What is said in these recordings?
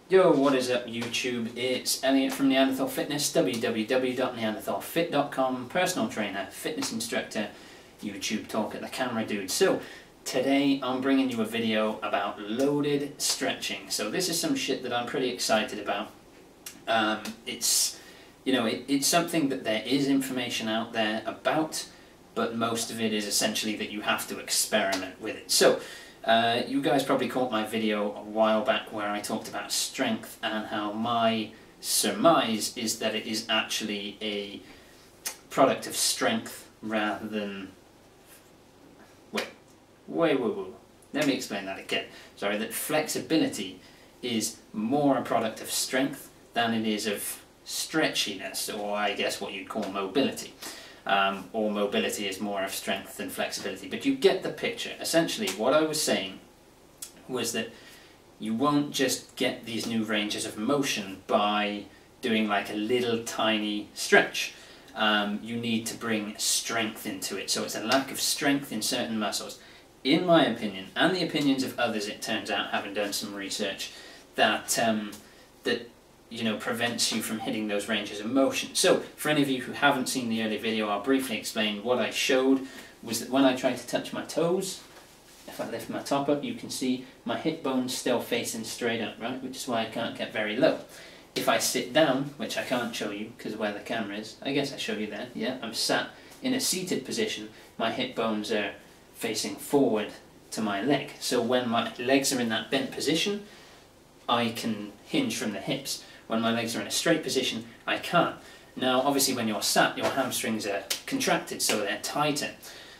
Yo, what is up YouTube? It's Elliot from Neanderthal Fitness, www.neanderthalfit.com, personal trainer, fitness instructor, YouTube talk at the camera dude. So today I'm bringing you a video about loaded stretching. So this is some shit that I'm pretty excited about. It's something that there is information out there about, but most of it is essentially that you have to experiment with it. So you guys probably caught my video a while back where I talked about strength and how my surmise is that it is actually a product of strength rather than... Wait. Let me explain that again. Sorry, that flexibility is more a product of strength than it is of stretchiness, or I guess what you'd call mobility. Or mobility is more of strength than flexibility, but you get the picture. Essentially what I was saying was that you won't just get these new ranges of motion by doing like a little tiny stretch. You need to bring strength into it, so it's a lack of strength in certain muscles. In my opinion, and the opinions of others, it turns out, having done some research, that prevents you from hitting those ranges of motion. So, for any of you who haven't seen the earlier video, I'll briefly explain. What I showed was that when I try to touch my toes, if I lift my top up, you can see my hip bone's still facing straight up, right? Which is why I can't get very low. If I sit down, which I can't show you because of where the camera is, I guess I show you there, yeah? I'm sat in a seated position, my hip bones are facing forward to my leg. So when my legs are in that bent position, I can hinge from the hips. When my legs are in a straight position, I can't. Now, obviously when you're sat, your hamstrings are contracted, so they're tighter.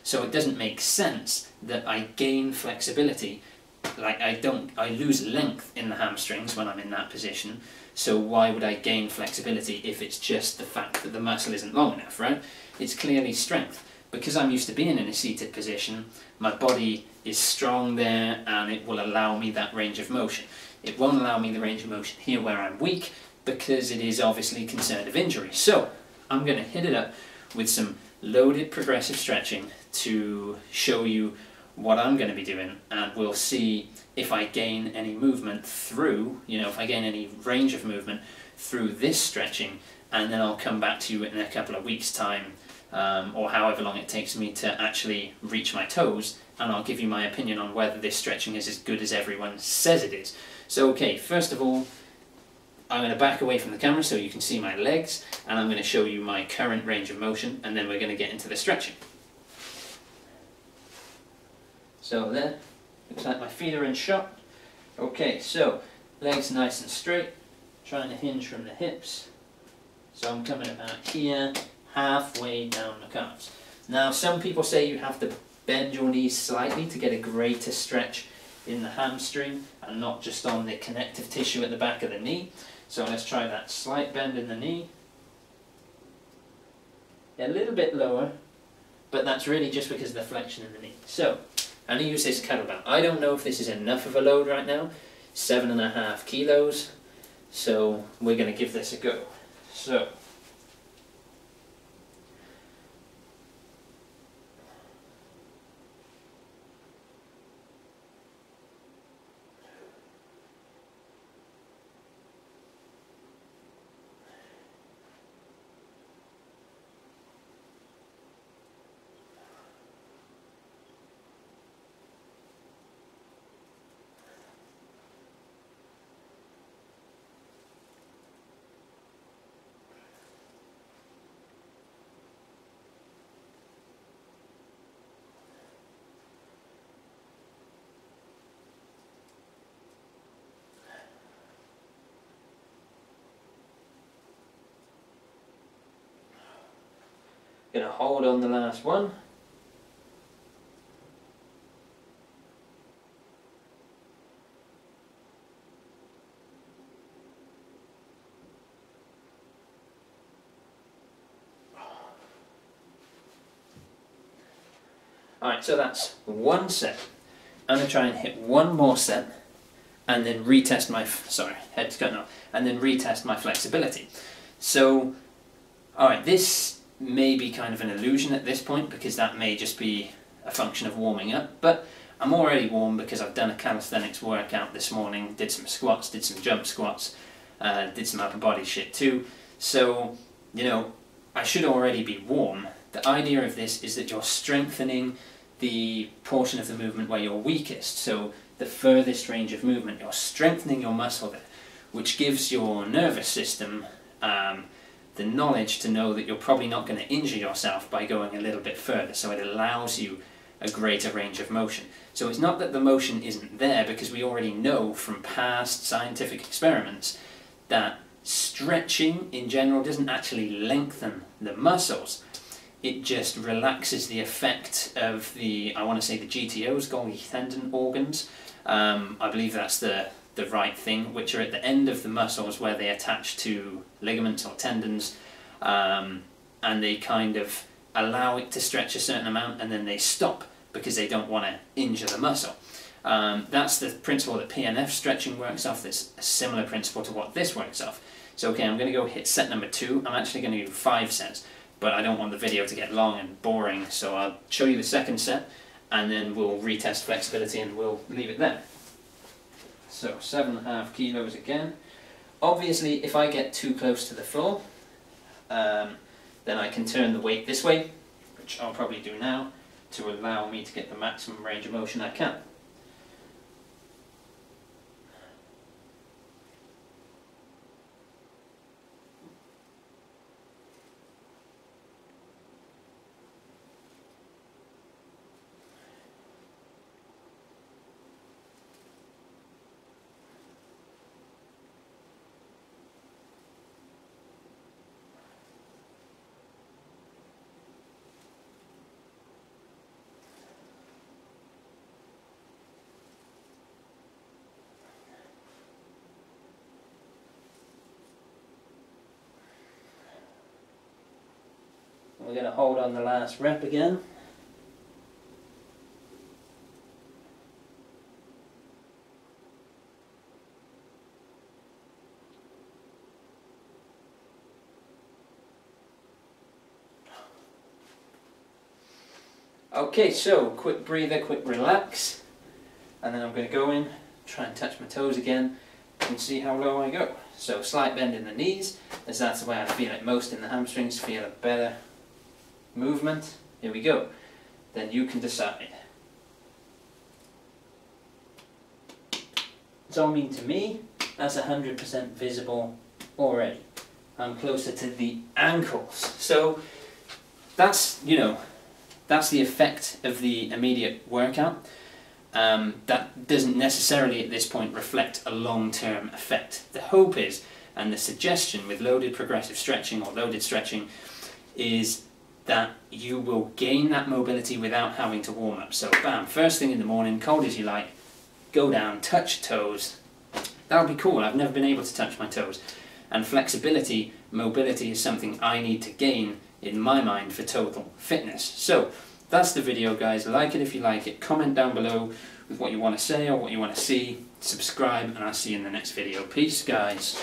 So it doesn't make sense that I gain flexibility. Like I lose length in the hamstrings when I'm in that position. So why would I gain flexibility if it's just the fact that the muscle isn't long enough, right? It's clearly strength. Because I'm used to being in a seated position, my body is strong there and it will allow me that range of motion. It won't allow me the range of motion here where I'm weak, because it is obviously concerned of injury. So I'm going to hit it up with some loaded progressive stretching to show you what I'm going to be doing, and we'll see if I gain any movement through, if I gain any range of movement through this stretching, and then I'll come back to you in a couple of weeks' time, or however long it takes me to actually reach my toes, and I'll give you my opinion on whether this stretching is as good as everyone says it is. So okay, first of all, I'm going to back away from the camera so you can see my legs, and I'm going to show you my current range of motion, and then we're going to get into the stretching. So there, looks like my feet are in shot. Okay, so legs nice and straight, trying to hinge from the hips. So I'm coming about here, halfway down the calves. Now some people say you have to bend your knees slightly to get a greater stretch in the hamstring and not just on the connective tissue at the back of the knee. So let's try that slight bend in the knee. A little bit lower, but that's really just because of the flexion in the knee. So I'm going to use this kettlebell. I don't know if this is enough of a load right now, 7.5 kilos, so we're going to give this a go. So going to hold on the last one. Alright, so that's one set. I'm going to try and hit one more set and then retest my, head's cutting off, and then retest my flexibility. So, alright, this may be kind of an illusion at this point because that may just be a function of warming up, but I'm already warm because I've done a calisthenics workout this morning, did some squats, did some jump squats, did some upper body shit too. So, you know, I should already be warm. The idea of this is that you're strengthening the portion of the movement where you're weakest, so the furthest range of movement. You're strengthening your muscle there, which gives your nervous system the knowledge to know that you're probably not going to injure yourself by going a little bit further, so it allows you a greater range of motion. So it's not that the motion isn't there, because we already know from past scientific experiments that stretching in general doesn't actually lengthen the muscles. It just relaxes the effect of the, I want to say the GTOs, Golgi tendon organs. I believe that's the right thing, which are at the end of the muscles where they attach to ligaments or tendons, and they kind of allow it to stretch a certain amount and then they stop because they don't want to injure the muscle. That's the principle that PNF stretching works off. There's a similar principle to what this works off. So okay, I'm going to go hit set number 2. I'm actually going to do 5 sets, but I don't want the video to get long and boring, so I'll show you the second set and then we'll retest flexibility and we'll leave it there. So 7.5 kilos again. Obviously if I get too close to the floor, then I can turn the weight this way, which I'll probably do now, to allow me to get the maximum range of motion I can. We're going to hold on the last rep again. Okay, so quick breather, quick relax, and then I'm going to go in, try and touch my toes again and see how low I go. So slight bend in the knees, as that's the way I feel it most in the hamstrings, feel a better movement. Here we go. Then you can decide. It's all mean to me. That's 100% visible already. I'm closer to the ankles. So that's, you know, that's the effect of the immediate workout. That doesn't necessarily at this point reflect a long-term effect. The hope is, and the suggestion with loaded progressive stretching or loaded stretching, is that you will gain that mobility without having to warm up. So bam, first thing in the morning, cold as you like, go down, touch toes. That would be cool. I've never been able to touch my toes. And flexibility, mobility is something I need to gain in my mind for total fitness. So that's the video, guys. Like it if you like it. Comment down below with what you want to say or what you want to see. Subscribe, and I'll see you in the next video. Peace, guys.